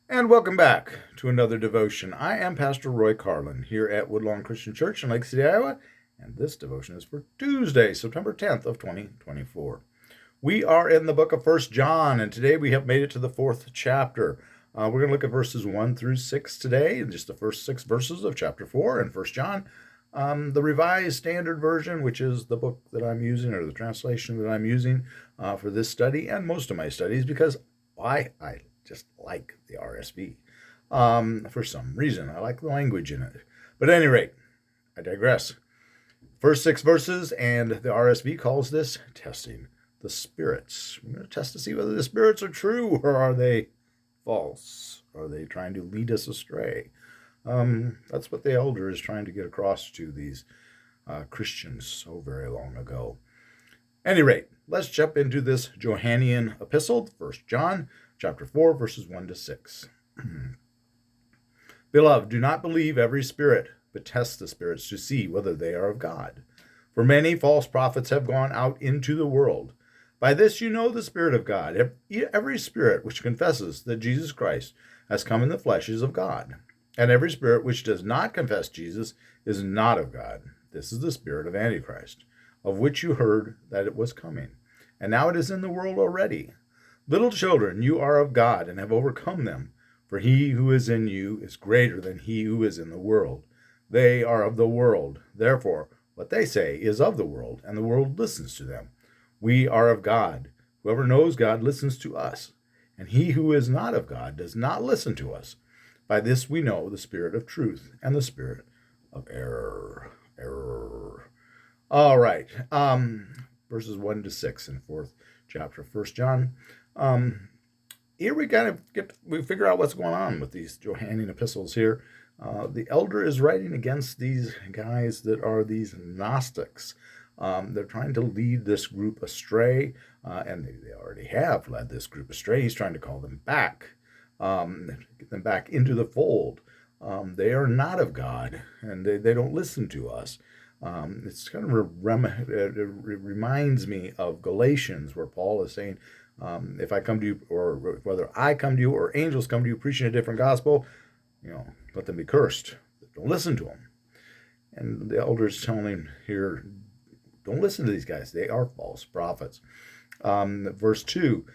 And welcome back to another devotion. I am Pastor Roy Carlin here at Woodlawn Christian Church in Lake City, Iowa, and this devotion is for Tuesday, September 10th of 2024. We are in the book of First John, and today we have made it to the fourth chapter. We're going to look at verses 1 through 6 today, and just the first 6 verses of chapter 4 in First John. The Revised Standard Version, which is the book that I'm using, or the translation that I'm using for this study and most of my studies, because I just like the RSV. For some reason, I like the language in it. But at any rate, I digress. First 6 verses, and the RSV calls this testing the spirits. We're going to test to see whether the spirits are true or are they false. Are they trying to lead us astray? That's what the elder is trying to get across to these Christians so very long ago. At any rate, let's jump into this Johannian epistle, 1 John chapter 4, verses 1 to 6. Beloved, do not believe every spirit, but test the spirits to see whether they are of God. For many false prophets have gone out into the world. By this you know the Spirit of God. Every spirit which confesses that Jesus Christ has come in the flesh is of God. And every spirit which does not confess Jesus is not of God. This is the spirit of antichrist, of which you heard that it was coming. And now it is in the world already. Little children, you are of God and have overcome them. For he who is in you is greater than he who is in the world. They are of the world. Therefore, what they say is of the world, and the world listens to them. We are of God. Whoever knows God listens to us. And he who is not of God does not listen to us. By this we know the spirit of truth and the spirit of error. All right. Verses 1 to 6 in 4th chapter of 1 John. Here we we figure out what's going on with these Johannian epistles here. The elder is writing against these guys that are these Gnostics. They're trying to lead this group astray, and they already have led this group astray. He's trying to call them back, get them back into the fold. They are not of God, and they don't listen to us. It's kind of it reminds me of Galatians, where Paul is saying, if I come to you, or whether I come to you or angels come to you preaching a different gospel, let them be cursed. Don't listen to them. And the elder is telling him here, don't listen to these guys. They are false prophets. Verse 2,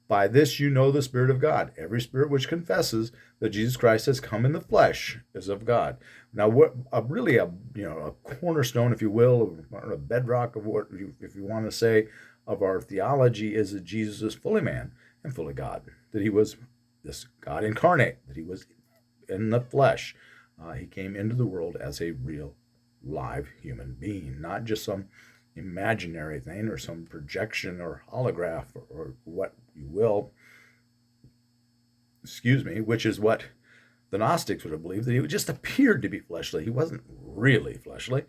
by this you know the Spirit of God. Every spirit which confesses that Jesus Christ has come in the flesh is of God. Now, what really a cornerstone, if you will, or a bedrock of what if you want to say of our theology is that Jesus is fully man and fully God. That he was this God incarnate. That he was in the flesh. He came into the world as a real, live human being, not just some imaginary thing or some projection or holograph or what you will, which is what the Gnostics would have believed, that he just appeared to be fleshly. He wasn't really fleshly,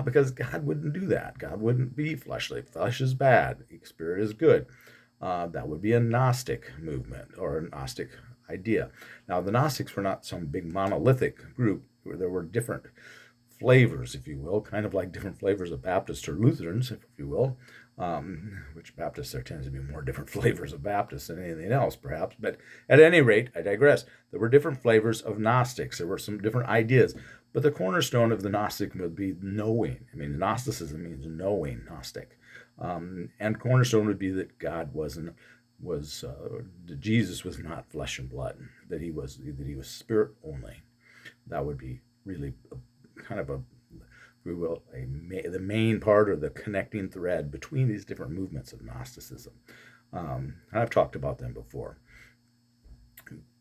because God wouldn't do that. God wouldn't be fleshly. Flesh is bad. Spirit is good. That would be a Gnostic movement or a Gnostic idea. Now, the Gnostics were not some big monolithic group where there were different flavors, if you will, kind of like different flavors of Baptists or Lutherans, if you will, which Baptists, there tends to be more different flavors of Baptists than anything else, perhaps. But at any rate, I digress. There were different flavors of Gnostics. There were some different ideas. But the cornerstone of the Gnostic would be knowing. I mean, Gnosticism means knowing, Gnostic. And cornerstone would be that God that Jesus was not flesh and blood, that he was spirit only. That would be really kind of the main part or the connecting thread between these different movements of Gnosticism. And I've talked about them before.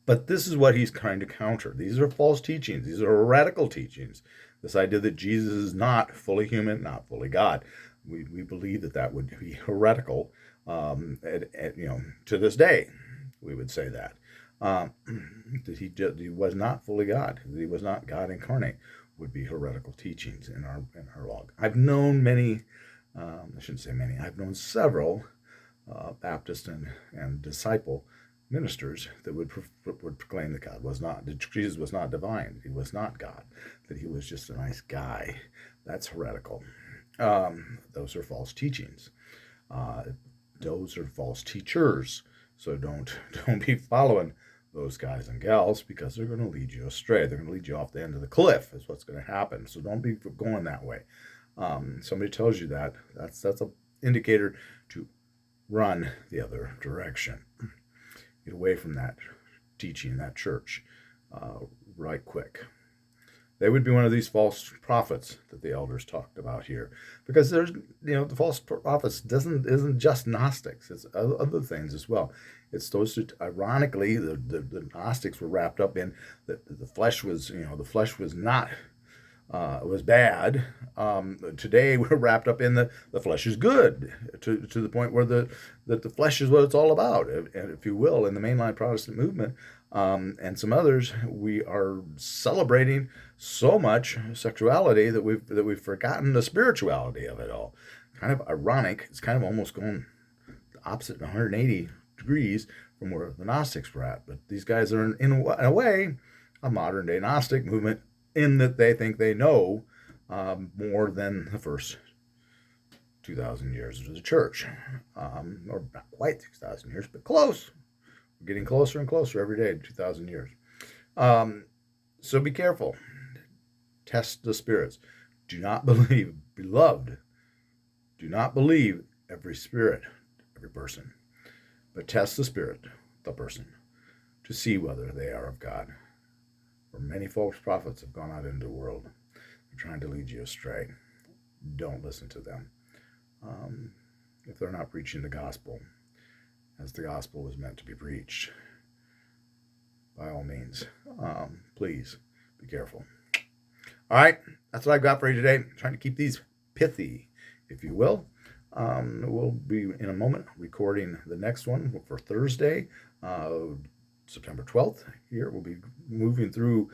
But this is what he's trying to counter. These are false teachings. These are radical teachings. This idea that Jesus is not fully human, not fully God. We believe that would be heretical. To this day, we would say that. That he was not fully God. That he was not God incarnate would be heretical teachings in our log. I've known many, I shouldn't say many, I've known several Baptist and disciple ministers that would proclaim that Jesus was not divine, that he was not God, that he was just a nice guy. That's heretical. Those are false teachings. Those are false teachers. So don't be following those guys and gals, because they're going to lead you astray. They're going to lead you off the end of the cliff is what's going to happen. So don't be going that way. Somebody tells you that, that's an indicator to run the other direction. Get away from that teaching, that church, right quick. They would be one of these false prophets that the elders talked about here, because there's, the false prophets isn't just Gnostics; it's other things as well. It's those that, ironically, the Gnostics were wrapped up in that the flesh was, the flesh was not. Was bad. Today we're wrapped up in the flesh is good, to the point where the flesh is what it's all about, if you will. In the mainline Protestant movement, and some others, we are celebrating so much sexuality that we've forgotten the spirituality of it all. Kind of ironic. It's kind of almost going the opposite, 180 degrees from where the Gnostics were at. But these guys are in a way a modern day Gnostic movement, in that they think they know more than the first 2,000 years of the church. Or not quite 2,000 years, but close. We're getting closer and closer every day to 2,000 years. So be careful. Test the spirits. Do not believe, beloved, do not believe every spirit, every person, but test the spirit, the person, to see whether they are of God. For many false prophets have gone out into the world. They're trying to lead you astray. Don't listen to them. If they're not preaching the gospel as the gospel was meant to be preached, by all means, please be careful. All right, that's what I've got for you today. I'm trying to keep these pithy, if you will. We'll be, in a moment, recording the next one for Thursday, September 12th. Here we'll be moving through,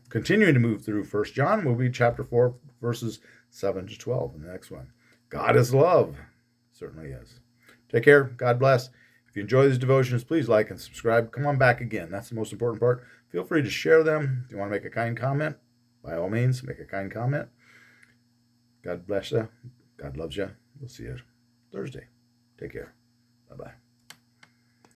continuing to move through 1 John. We'll be chapter 4, verses 7 to 12 in the next one. God is love. Certainly is. Take care. God bless. If you enjoy these devotions, please like and subscribe. Come on back again. That's the most important part. Feel free to share them. If you want to make a kind comment, by all means, make a kind comment. God bless you. God loves you. We'll see you Thursday. Take care. Bye-bye.